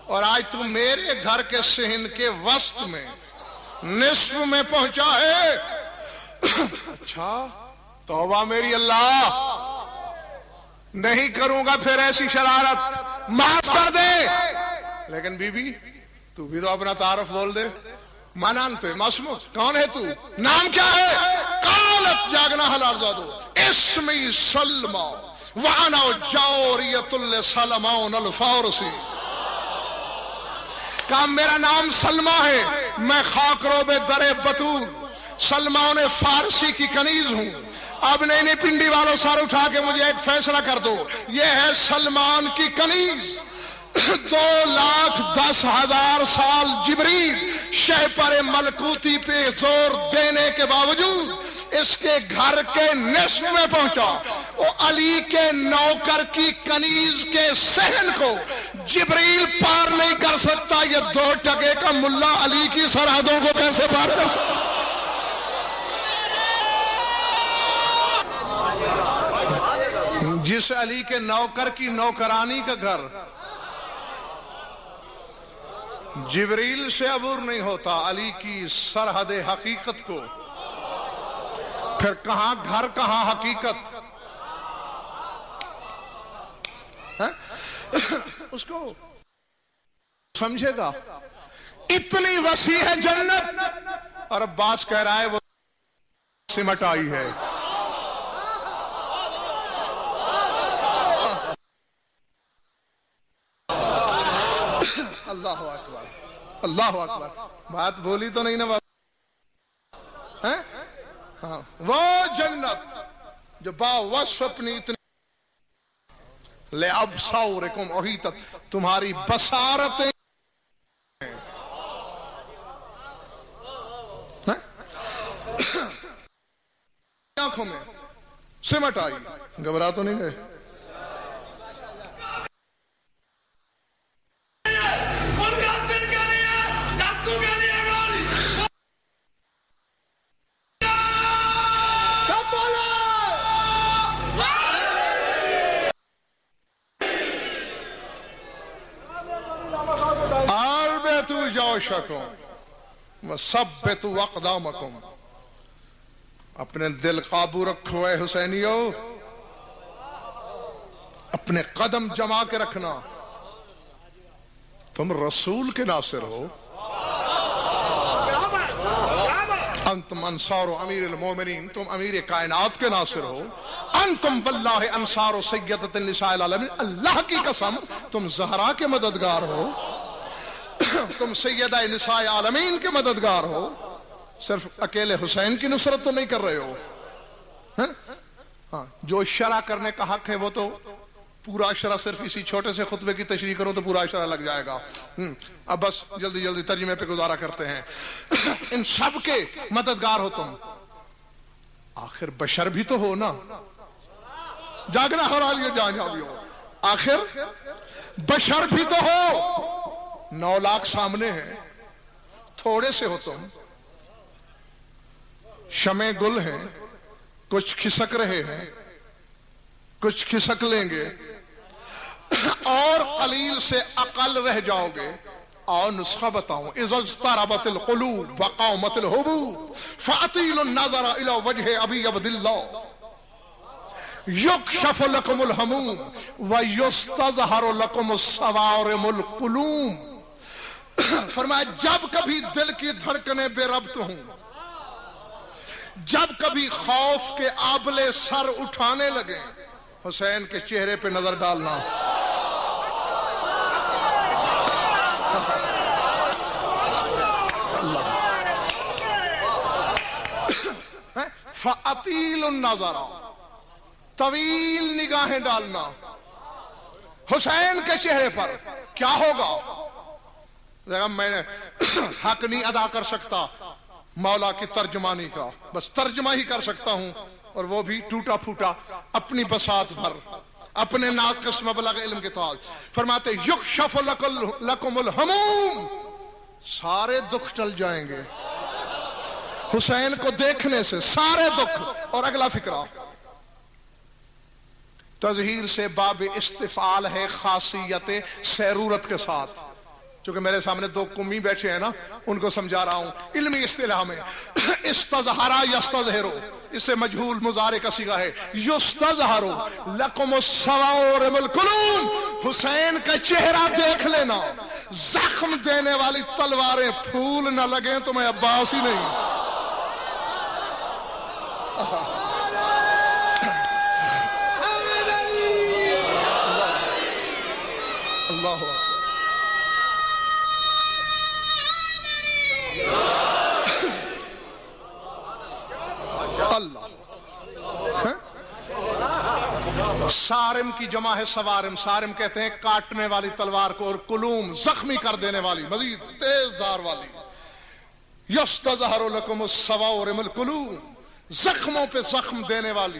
اور آج تو میرے گھر کے صحن کے وسط میں نصف میں پہنچا ہے۔ اچھا توبہ میری اللہ، نہیں کروں گا پھر ایسی شرارت، معاف کر دے۔ لیکن بی بی تو بھی تو اپنا تعارف بول دے، مانانتے مسمو، کون ہے تو، نام کیا ہے؟ قالت جاگنا حلال زادو اسمی سلمہ وانا جوریت لسلمان الفارسی، کہا میرا نام سلمہ ہے، میں خاکروب در بطور سلمان فارسی کی کنیز ہوں۔ اب نہیں پنڈی والوں سر اٹھا کے مجھے ایک فیصلہ کر دو، یہ ہے سلمان کی کنیز۔ 2,10,000 سال جبریل شہ پر ملکوتی پہ زور دینے کے باوجود اس کے گھر کے نصف میں پہنچا، وہ علی کے نوکر کی کنیز کے صحن کو جبریل پار نہیں کر سکتا، یہ 2 ٹکے کا ملا علی کی سرحدوں کو کیسے پار کر سکتا؟ جس علی کے نوکر کی نوکرانی کا گھر جبریل سے عبور نہیں ہوتا، علی کی سرحد حقیقت کو، پھر کہاں گھر کہاں حقیقت؟ اس کو سمجھے گا، اتنی وسیع ہے جنت، اور عباس کہہ رہا ہے وہ سمٹ آئی ہے۔ اللہ اکبر، اللہ اکبر، بات بولی تو نہیں نا بات؟ ہاں، وہ جنت جو باوصف اپنی اتنی لے ابصارکم احیطت، تمہاری بصارتیں آنکھوں میں سمٹ آئی، گھبرا تو نہیں گئے؟ وَثَبِّتُوا أَقْدَامَكُمْ، اپنے دل قابو رکھو اے حسینیو، اپنے قدم جما کے رکھنا، تم رسول کے ناصر ہو، انتم انصار امیر المومنین، تم امیر کائنات کے ناصر ہو، انتم واللہ انصار سیدۃ النساء العالمین، اللہ کی قسم تم زہرا کے مددگار ہو، تم سیدہ نساء عالمین کے مددگار ہو، صرف اکیلے حسین کی نصرت تو نہیں کر رہے ہو، ہاں جو اشارہ کرنے کا حق ہے وہ تو پورا اشارہ، صرف اسی چھوٹے سے خطبے کی تشریح کروں تو پورا اشارہ لگ جائے گا۔ اب بس جلدی جلدی ترجمے پہ گزارا کرتے ہیں۔ ان سب کے مددگار ہو تم، آخر بشر بھی تو ہو نا، جاگنا ہرا لیے جاگنا بھی ہو، آخر بشر بھی تو ہو، 9 لاکھ سامنے ہیں، تھوڑے سے ہو تم، شمع گل ہیں، کچھ کھسک رہے ہیں، کچھ کھسک لیں گے، اور قلیل سے اقل رہ جاؤ گے۔ اور نسخہ بتاؤں، اذا اضطربت القلوب وقامت الحبوب فاطیلوا النظر الى وجه ابی عبد اللہ یکشف لکم الہموم ویستظہر لکم الصوارم القلوم۔ فرمایا جب کبھی دل کی دھڑکنیں بے ربط ہوں، جب کبھی خوف کے آبلے سر اٹھانے لگیں، حسین کے چہرے پہ نظر ڈالنا، فَأَطِيلُ النَّظَرَ، طویل نگاہیں ڈالنا حسین کے چہرے پر۔ کیا ہوگا؟ میں حق نہیں ادا کر سکتا مولا کی ترجمانی کا، بس ترجمہ ہی کر سکتا ہوں، اور وہ بھی ٹوٹا پھوٹا، اپنی بساط بھر، اپنے ناقص مبلغ علم کے تحت۔ فرماتے یکشف لکم الہموم، سارے دکھ ٹل جائیں گے حسین کو دیکھنے سے، سارے دکھ۔ اور اگلا فکرہ تظہیر سے باب استفعال ہے خاصیت سیرورت کے ساتھ، چونکہ میرے سامنے 2 کمی بیٹھے ہیں نا، ان کو سمجھا رہا ہوں۔ علمی اصطلاح میں استظہرا یستظہرو، اس سے مجہول مضارع کا صیغہ ہے، یستظہرو لکم الصوارم القلوم، حسین کا چہرہ دیکھ لینا، زخم دینے والی تلواریں پھول نہ لگیں تو میں عباس ہی نہیں۔ اللہ اللہ۔ سارم کی جمع ہے سوارم، سارم کہتے ہیں کاٹنے والی تلوار کو، اور قلوم زخمی کر دینے والی، مزید تیز دار والی۔ یستظہر لکم الصوارم القلوم، زخموں پہ زخم دینے والی۔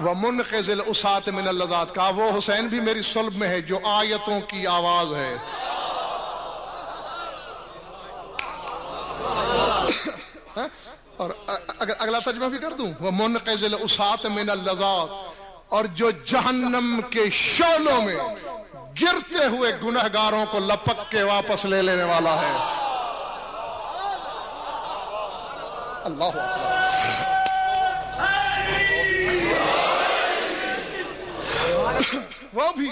وَمُنْقِذِ الْأُسَاةِ مِنَ اللَّذَاتِ کہا وہ حسین بھی میری صلب میں ہے جو آیتوں کی آواز ہے. اور اگلا ترجمہ بھی کر دوں وَمُنْقِذِ الْأُسَاةِ مِنَ اللَّذَاتِ اور جو جہنم کے شعلوں میں گرتے ہوئے گنہگاروں کو لپک کے واپس لے لینے والا ہے. اللہ اکبر. وہ بھی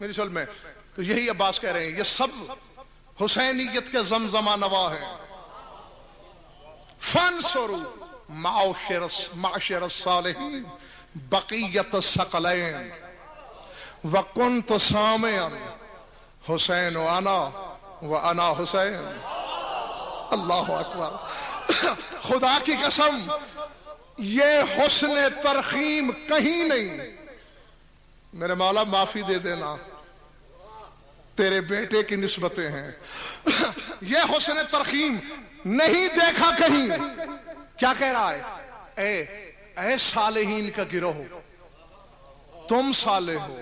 میری صلب میں. تو یہی عباس کہہ رہے ہیں یہ سب حسینیت کے زمزمہ نوا ہیں. فَانْصُرُوا مَعْشَرَ الصَّالِحِينَ بَقِيَّةَ الثَّقَلَيْنِ وَكُنْتُ سَامِعًا حسین وَأَنَا حسین. اللہ اکبر. خدا کی قسم یہ حسن ترخیم کہیں نہیں. میرے مولا معافی دے دینا تیرے بیٹے کی نسبتیں ہیں. یہ حسن ترخیم نہیں دیکھا کہیں. کیا کہہ رہا ہے؟ اے صالحین کا گروہ تم صالح ہو.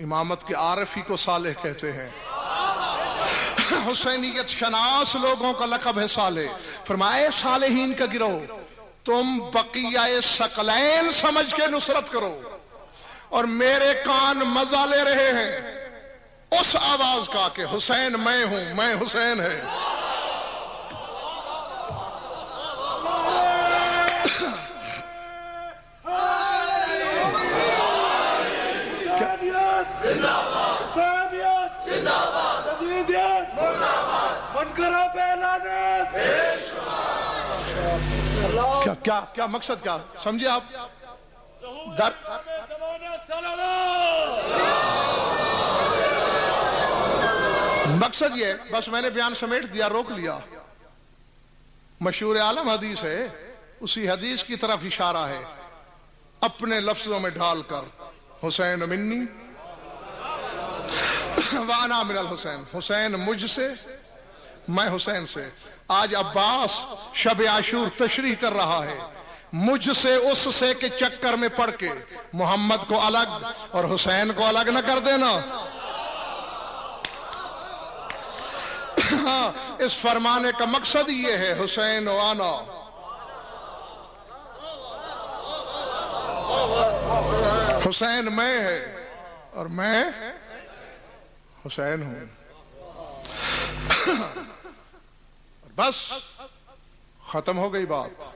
امامت کے عارفی کو صالح کہتے ہیں. حسینیت شناس لوگوں کا لقب ہے صالح. فرمائے صالحین کا گروہ تم بقیہ ثقلین سمجھ کے نصرت کرو. اور میرے کان مزہ لے رہے ہیں اس آواز کا کہ حسین میں ہوں میں حسین ہے. کیا مقصد کیا سمجھے آپ؟ مقصد یہ بس میں نے بیان سمیٹ دیا روک لیا. مشہور عالم حدیث ہے اسی حدیث کی طرف اشارہ ہے اپنے لفظوں میں ڈھال کر حسین منی وانا من الحسین. حسین مجھ سے میں حسین سے. آج عباس شب عاشور تشریح کر رہا ہے مجھ سے اس سے کے چکر میں پڑھ کے محمد کو الگ اور حسین کو الگ نہ کر دینا. اس فرمانے کا مقصد یہ ہے حسین وانا. حسین میں ہے اور میں حسین ہوں. بس ختم ہو گئی بات.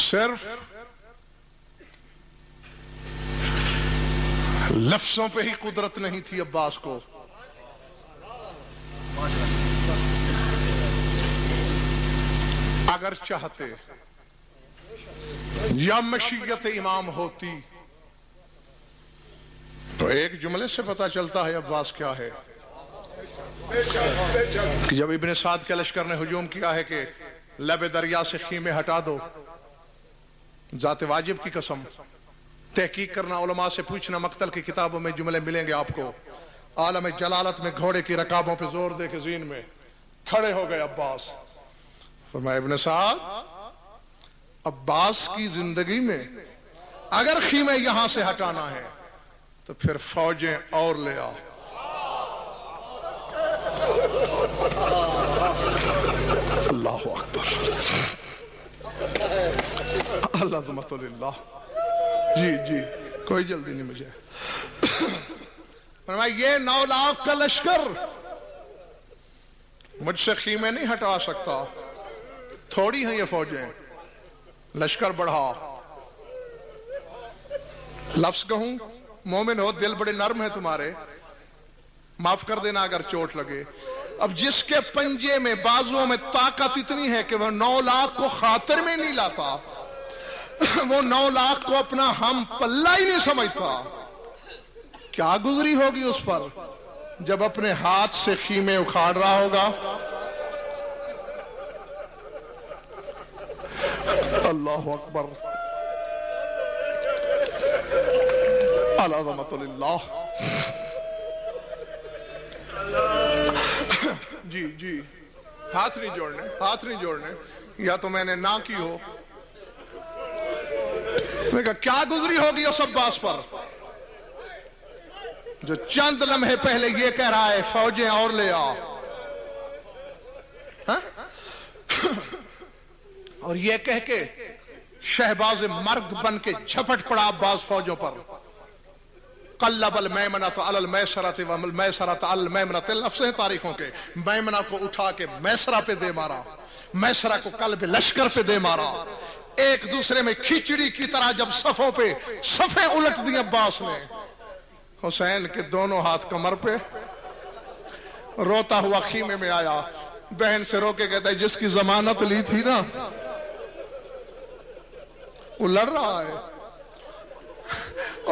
صرف لفظوں پہ ہی قدرت نہیں تھی عباس کو. اگر چاہتے یا مشیت امام ہوتی تو ایک جملے سے پتا چلتا ہے عباس کیا ہے. کہ جب ابن سعد کے لشکر نے ہجوم کیا ہے کہ لب دریا سے خیمے ہٹا دو ذات واجب کی قسم تحقیق کرنا علماء سے پوچھنا مقتل کی کتابوں میں جملے ملیں گے آپ کو. عالم جلالت میں گھوڑے کی رکابوں پہ زور دے کے زین میں کھڑے ہو گئے عباس. فرمایا ابن سعد عباس کی زندگی میں اگر خیمے یہاں سے ہٹانا ہے تو پھر فوجیں اور لے آؤ. اللہ اکبر. العظمت للہ. جی کوئی جلدی نہیں مجھے. فرمایا یہ 9 لاکھ کا لشکر مجھ سے خیمے نہیں ہٹا سکتا. تھوڑی ہیں یہ فوجیں. لشکر بڑھا. لفظ کہوں مومن ہو دل بڑے نرم ہیں تمہارے معاف کر دینا اگر چوٹ لگے. اب جس کے پنجے میں بازوؤں میں طاقت اتنی ہے کہ وہ 9 لاکھ کو خاطر میں نہیں لاتا وہ 9 لاکھ کو اپنا ہم پلہ ہی نہیں سمجھتا کیا گزری ہوگی اس پر جب اپنے ہاتھ سے خیمے اکھاڑ رہا ہوگا. اللہ اکبر. العظمت للہ. جی ہاتھ نہیں جوڑنے یا تو میں نے نہ کی ہو میں نے کہا کیا گزری ہوگی اس عباس پر جو چند لمحے پہلے یہ کہہ رہا ہے فوجیں اور لے آ، اور یہ کہہ کے شہباز مرگ بن کے جھپٹ پڑا عباس فوجوں پر. قلب المیمنۃ علی المیسرۃ والمیسرۃ علی المیمنۃ، لفظ ہیں تاریخوں کے. میمنہ کو اٹھا کے میسرہ پہ دے مارا، میسرہ کو قلب لشکر پہ دے مارا. ایک دوسرے میں کھچڑی کی طرح جب صفوں پہ صفیں الٹ دی عباس نے، حسین کے دونوں ہاتھ کمر پہ، روتا ہوا خیمے میں آیا، بہن سے رو کے کہتا ہے جس کی ضمانت لی تھی نا وہ لڑ رہا ہے،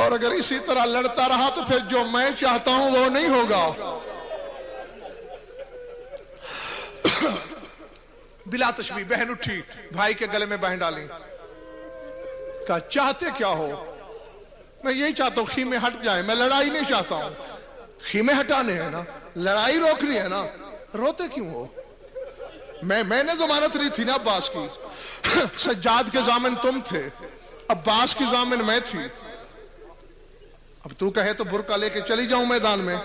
اور اگر اسی طرح لڑتا رہا تو پھر جو میں چاہتا ہوں وہ نہیں ہوگا. بلا تشبیہ بہن اٹھی، بھائی کے گلے میں بہن ڈالی، کہا چاہتے کیا ہو؟ میں یہی چاہتا ہوں خیمے ہٹ جائیں، میں لڑائی نہیں چاہتا ہوں. خیمے ہٹانے ہیں نا، لڑائی روکنی ہے نا، روتے کیوں ہو؟ میں نے ضمانت لی تھی نا عباس کی. سجاد کے ضامن تم تھے، عباس کی ضامن میں تھی. اب تو کہے تو برقع لے کے چلی جاؤں میدان میں؟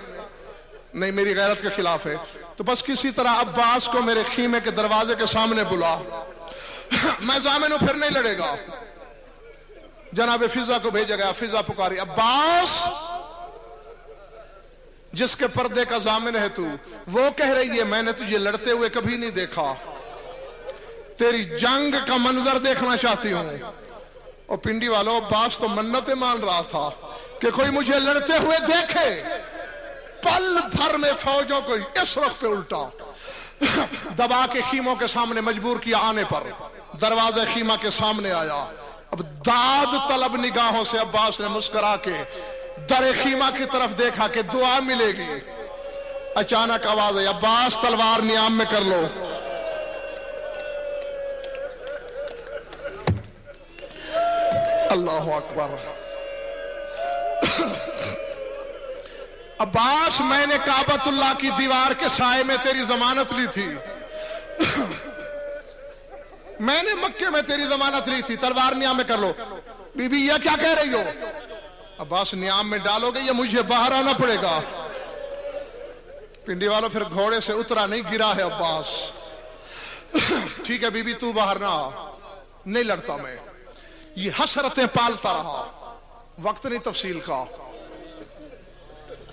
نہیں، میری غیرت کے خلاف ہے. تو بس کسی طرح عباس کو میرے خیمے کے دروازے کے سامنے بلا، میں ضامن ہوں، پھر نہیں لڑے گا. جناب فضا کو بھیجا گیا، فضا پکاری، عباس جس کے پردے کا ضامن ہے تو، وہ کہہ رہی ہے میں نے تجھے لڑتے ہوئے کبھی نہیں دیکھا، تیری جنگ کا منظر دیکھنا چاہتی ہوں. اور پنڈی والوں، عباس تو منتیں مان رہا تھا کہ کوئی مجھے لڑتے ہوئے دیکھے. پل بھر میں فوجوں کو اس رخ پہ الٹا، دبا کے خیموں کے سامنے مجبور کیا آنے پر. دروازہ خیمہ کے سامنے آیا. اب داد طلب نگاہوں سے عباس نے مسکرا کے در خیمہ کی طرف دیکھا کہ دعا ملے گی. اچانک آواز آئی، عباس تلوار نیام میں کر لو. اللہ اکبر. عباس میں نے کعبۃ اللہ کی دیوار کے سائے میں تیری ضمانت لی تھی، میں نے مکے میں تیری ضمانت لی تھی، تلوار نیام میں کر لو. بی بی یہ کیا کہہ رہی ہو؟ عباس نیام میں ڈالو گے یا مجھے باہر آنا پڑے گا؟ پنڈی والوں، پھر گھوڑے سے اترا نہیں، گرا ہے عباس. ٹھیک ہے بی بی تو باہر نہ آ، نہیں لڑتا میں. یہ حسرتیں پالتا رہا، وقت نہیں تفصیل کا،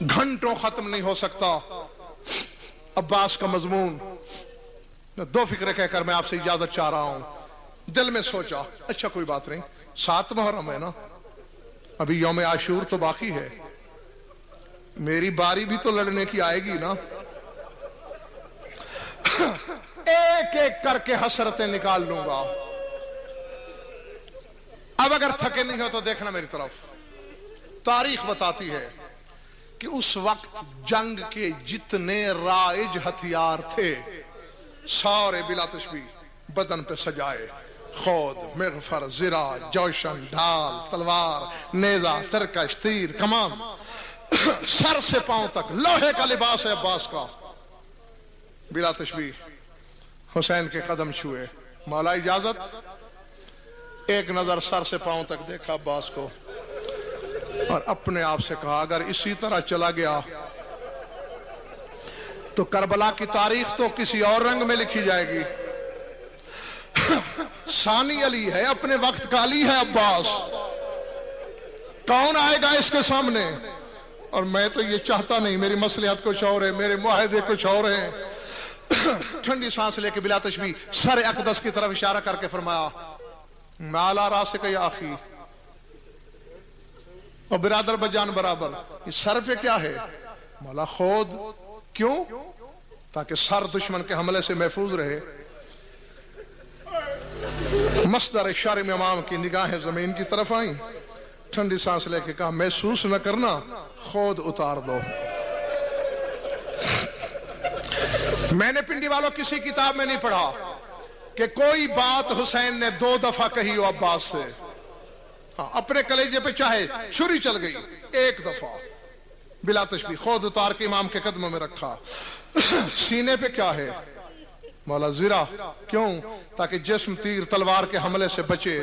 گھنٹوں ختم نہیں ہو سکتا عباس کا مضمون. دو فکرے کہہ کر میں آپ سے اجازت چاہ رہا ہوں. دل میں سوچا اچھا کوئی بات نہیں، 7 محرم ہے نا، ابھی یوم عاشور تو باقی ہے، میری باری بھی تو لڑنے کی آئے گی نا. ایک ایک کر کے حسرتیں نکال لوں گا. اب اگر تھکے نہیں ہو تو دیکھنا میری طرف. تاریخ بتاتی ہے کہ اس وقت جنگ کے جتنے رائج ہتھیار تھے سارے بلا تشبیہ بدن پہ سجائے. خود، مغفر، زرہ، جوشن، ڈھال، تلوار، نیزہ، ترکش، تیر، کمان، سر سے پاؤں تک لوہے کا لباس ہے عباس کا. بلا تشبیہ حسین کے قدم چھوئے. مولا اجازت. ایک نظر سر سے پاؤں تک دیکھا عباس کو اور اپنے آپ سے کہا اگر اسی طرح چلا گیا تو کربلا کی تاریخ تو کسی اور رنگ میں لکھی جائے گی. ثانی علی ہے، اپنے وقت کا علی ہے عباس، کون آئے گا اس کے سامنے؟ اور میں تو یہ چاہتا نہیں، میری مصلحت کچھ اور ہے، میرے معاہدے کچھ اور ہیں. ٹھنڈی سانس لے کے بلا تشبیہ سر اقدس کی طرف اشارہ کر کے فرمایا مالا راسک یا اخی. اور برادر بجان برابر، یہ سر پہ کیا ہے؟ مولا خود. کیوں؟ تاکہ سر دشمن کے حملے سے محفوظ رہے. مصدر شرم امام کی نگاہیں زمین کی طرف آئیں، ٹھنڈی سانس لے کے کہا محسوس نہ کرنا، خود اتار دو. میں نے پنڈی والوں کسی کتاب میں نہیں پڑھا کہ کوئی بات حسین نے 2 دفعہ کہی ہو عباس سے. ہاں، اپنے کلیجے پہ چاہے چھری چل گئی، 1 دفعہ بلا تشبیہ خود اتار کے امام کے قدموں میں رکھا. سینے پہ کیا ہے؟ مولا زرہ. کیوں؟ تاکہ جسم تیر تلوار کے حملے سے بچے.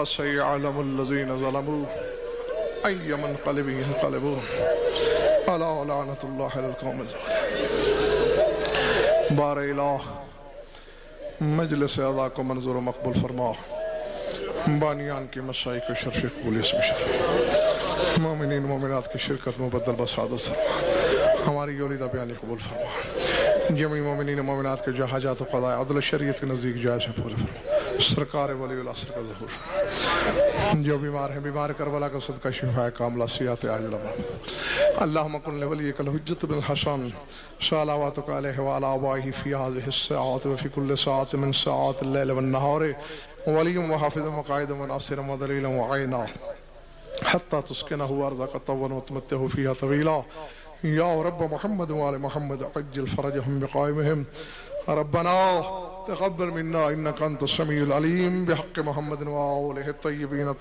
وسيعلم الذين ظلموا أي منقلب ينقلبون ألا لعنة الله على القوم الظالمين بار الہ مجلس اعضاء کو منظور و مقبول فرما بانیان کی مسائی کو شرف قبول اس میں شرف مومنین مومنات کی شرکت مبدل بسعادت ہماری یولیدہ بیانی قبول فرما جمعی مومنین مومنات کے جہاجات و قضاء عدل شریعت کے نزدیک جائز ہیں پورے فرما سرکار ولی العصر کا ظہور جو بیمار ہیں بیمار کربلا کا صدقہ شفاء کاملہ سیات عاجلہ اللہم کن لولیک الحجت بن حسن صلواتک علیہ وعلی آبائہ فی هذه الساعات وفی کل ساعت من ساعات اللیل والنہار ولی وحافظ وقائد وناصر ودلیل وعینا حتی تسکنہ ارضک طوّا وتمتہ فیہا طویلا یا رب محمد وآل محمد عجل فرجهم بقائمهم ربنا تقبل منا انك انت السميع العليم بحق محمد وآله الطيبين